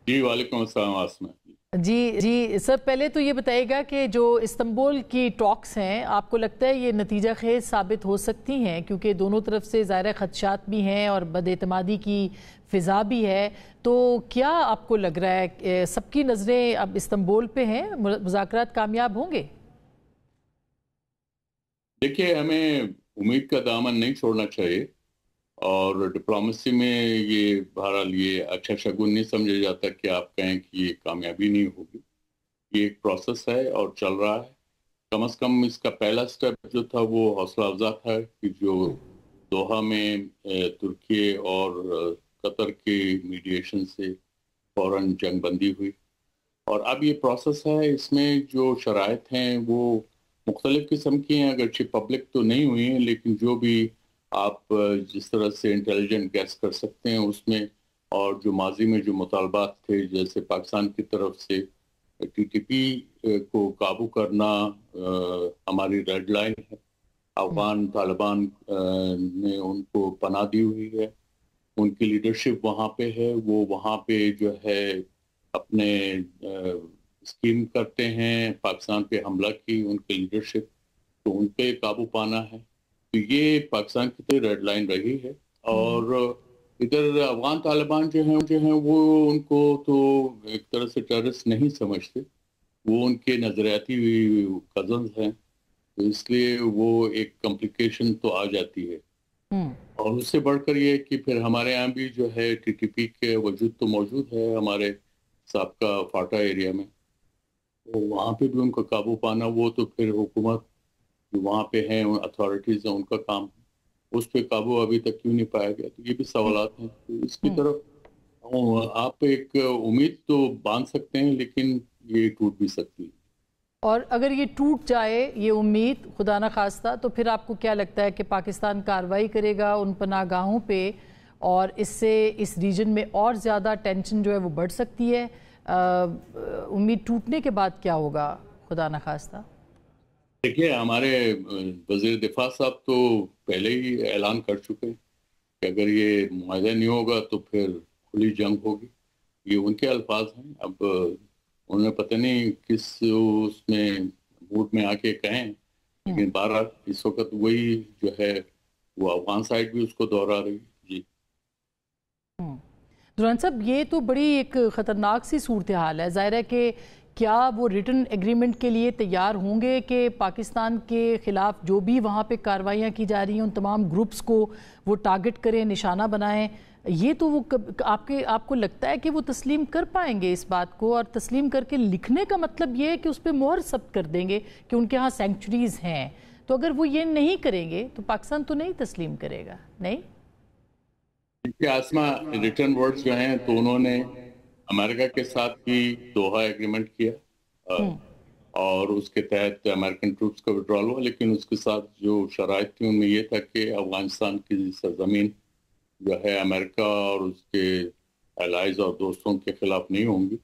جی وعلیکم السلام آسمہ جی سر، پہلے تو یہ بتائیے گا کہ جو استنبول کی ٹاکس ہیں، آپ کو لگتا ہے یہ نتیجہ خیز ثابت ہو سکتی ہیں؟ کیونکہ دونوں طرف سے ظاہر خدشات بھی ہیں اور بد اعتمادی کی فضا بھی ہے، تو کیا آپ کو لگ رہا ہے کہ سب کی نظریں اب استنبول پہ ہیں؟ مذاکرات کامیاب ہوں گے؟ دیکھیے، ہمیں امید کا دامن نہیں چھوڑنا چاہیے، اور ڈپلومیسی میں یہ بہرحال یہ اچھا شگون نہیں سمجھا جاتا کہ آپ کہیں کہ یہ کامیابی نہیں ہوگی۔ یہ ایک پروسیس ہے اور چل رہا ہے۔ کم از کم اس کا پہلا سٹیپ جو تھا وہ حوصلہ افزا تھا کہ جو دوحہ میں ترکی اور قطر کے میڈیشن سے فوراً جنگ بندی ہوئی، اور اب یہ پروسیس ہے۔ اس میں جو شرائط ہیں وہ مختلف قسم کی ہیں، اگرچہ پبلک تو نہیں ہوئی ہیں، لیکن جو بھی آپ جس طرح سے انٹیلیجنٹ گیس کر سکتے ہیں اس میں، اور جو ماضی میں جو مطالبات تھے، جیسے پاکستان کی طرف سے ٹی ٹی پی کو قابو کرنا ہماری ریڈ لائن ہے۔ افغان طالبان نے ان کو پناہ دی ہوئی ہے، ان کی لیڈرشپ وہاں پہ ہے، وہ وہاں پہ جو ہے اپنے اسکیم کرتے ہیں پاکستان پہ حملہ کی، ان کی لیڈرشپ، تو ان پہ قابو پانا ہے۔ تو یہ پاکستان کی تو ریڈ لائن رہی ہے، اور ادھر افغان طالبان جو ہیں وہ ان کو تو ایک طرح سے ٹیررسٹ نہیں سمجھتے، وہ ان کے نظریاتی کزنز ہیں، تو اس لیے وہ ایک کمپلیکیشن تو آ جاتی ہے۔ اور اس سے بڑھ کر یہ کہ پھر ہمارے یہاں بھی جو ہے ٹی ٹی پی کے وجود تو موجود ہے ہمارے سابقہ فاٹا ایریا میں، تو وہاں پہ بھی ان کو قابو پانا، وہ تو پھر حکومت جو وہاں پہ ہیں، اتھارٹیز ہیں، ان کا کام ہے۔ اس پہ قابو ابھی تک کیوں نہیں پایا گیا؟ تو یہ بھی سوالات ہیں، تو اس کی طرف آپ ایک امید تو باندھ سکتے ہیں، لیکن یہ ٹوٹ بھی سکتی ہے۔ اور اگر یہ ٹوٹ جائے یہ امید خدا نہ خواستہ، تو پھر آپ کو کیا لگتا ہے کہ پاکستان کارروائی کرے گا ان پناہ گاہوں پہ، اور اس سے اس ریجن میں اور زیادہ ٹینشن جو ہے وہ بڑھ سکتی ہے؟ امید ٹوٹنے کے بعد کیا ہوگا خدا نہ خواستہ؟ دیکھیے، ہمارے وزیر دفاع صاحب تو پہلے ہی اعلان کر چکے ہیں کہ اگر یہ معاہدہ نہیں ہوگا تو پھر کھلی جنگ ہوگی۔ یہ ان کے الفاظ ہیں، اب انہیں پتہ نہیں کس اس میں موڈ میں آ کے کہیں، لیکن بہرحال اس وقت وہی جو ہے وہ افغان سائڈ بھی اس کو دوہرا رہی ہے۔ جی دوران صاحب، یہ تو بڑی ایک خطرناک سی صورتحال ہے۔ ظاہر ہے کہ کیا وہ ریٹن ایگریمنٹ کے لیے تیار ہوں گے کہ پاکستان کے خلاف جو بھی وہاں پہ کارروائیاں کی جا رہی ہیں ان تمام گروپس کو وہ ٹارگٹ کریں، نشانہ بنائیں؟ یہ تو وہ آپ کو لگتا ہے کہ وہ تسلیم کر پائیں گے اس بات کو؟ اور تسلیم کر کے لکھنے کا مطلب یہ ہے کہ اس پہ مہر ثبت کر دیں گے کہ ان کے ہاں سینکچریز ہیں، تو اگر وہ یہ نہیں کریں گے تو پاکستان تو نہیں تسلیم کرے گا، نہیں؟ کیونکہ آسمہ ریٹرن ورڈز جو ہیں تو انہوں نے امریکہ کے ساتھ بھی دوحہ ایگریمنٹ کیا، اور اس کے تحت امریکن ٹروپس کا وڈرال ہوا، لیکن اس کے ساتھ جو شرائط تھی ان میں یہ تھا کہ افغانستان کی سرزمین جو ہے امریکہ اور اس کے الائز اور دوستوں کے خلاف نہیں ہوں گی۔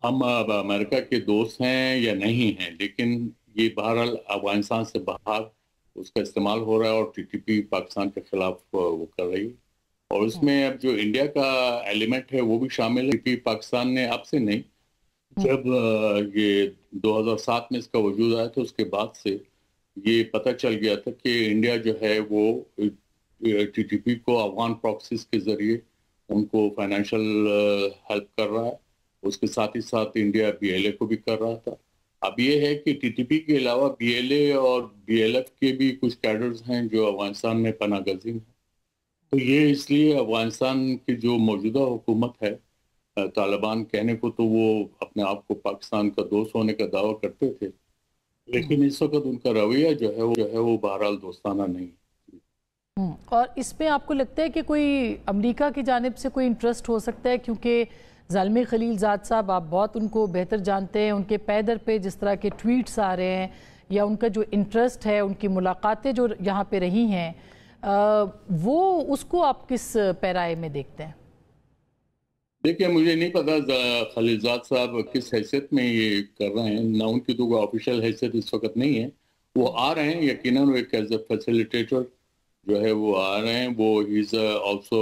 ہم اب امریکہ کے دوست ہیں یا نہیں ہیں، لیکن یہ بہرحال افغانستان سے باہر اس کا استعمال ہو رہا ہے، اور ٹی ٹی پی پاکستان کے خلاف وہ کر رہی ہے، اور اس میں اب جو انڈیا کا ایلیمنٹ ہے وہ بھی شامل ہے کہ پاکستان نے اب سے نہیں، جب یہ 2007 میں اس کا وجود آیا تھا اس کے بعد سے یہ پتہ چل گیا تھا کہ انڈیا جو ہے وہ ٹی ٹی پی کو افغان پراکسیز کے ذریعے ان کو فائنینشیل ہیلپ کر رہا ہے، اس کے ساتھ ہی ساتھ انڈیا بی ایل اے کو بھی کر رہا تھا۔ اب یہ ہے کہ ٹی ٹی پی کے علاوہ بی ایل اے اور بی ایل ایف کے بھی کچھ کیڈرز ہیں جو افغانستان میں پناہ گزین ہیں، تو یہ اس لیے افغانستان کی جو موجودہ حکومت ہے، طالبان کہنے کو تو وہ اپنے آپ کو پاکستان کا دوست ہونے کا دعویٰ کرتے تھے، لیکن اس وقت ان کا رویہ جو ہے وہ بہرحال دوستانہ نہیں۔ اور اس میں آپ کو لگتا ہے کہ کوئی امریکہ کی جانب سے کوئی انٹرسٹ ہو سکتا ہے؟ کیونکہ زلمے خلیل زاد صاحب، آپ بہت ان کو بہتر جانتے ہیں، ان کے پے در پہ جس طرح کے ٹویٹس آ رہے ہیں، یا ان کا جو انٹرسٹ ہے، ان کی ملاقاتیں جو یہاں پہ رہی ہیں، وہ اس کو آپ کس پیرائے میں دیکھتے ہیں؟ دیکھیں، مجھے نہیں پتا خلیل زاد صاحب کس حیثیت میں یہ کر رہے ہیں، نہ ان کی تو کوئی آفیشیل حیثیت اس وقت نہیں ہے۔ وہ آ رہے ہیں یقیناً، ایک ایز اے فیسیلیٹیٹر جو ہے وہ آ رہے ہیں، وہ ہی از آلسو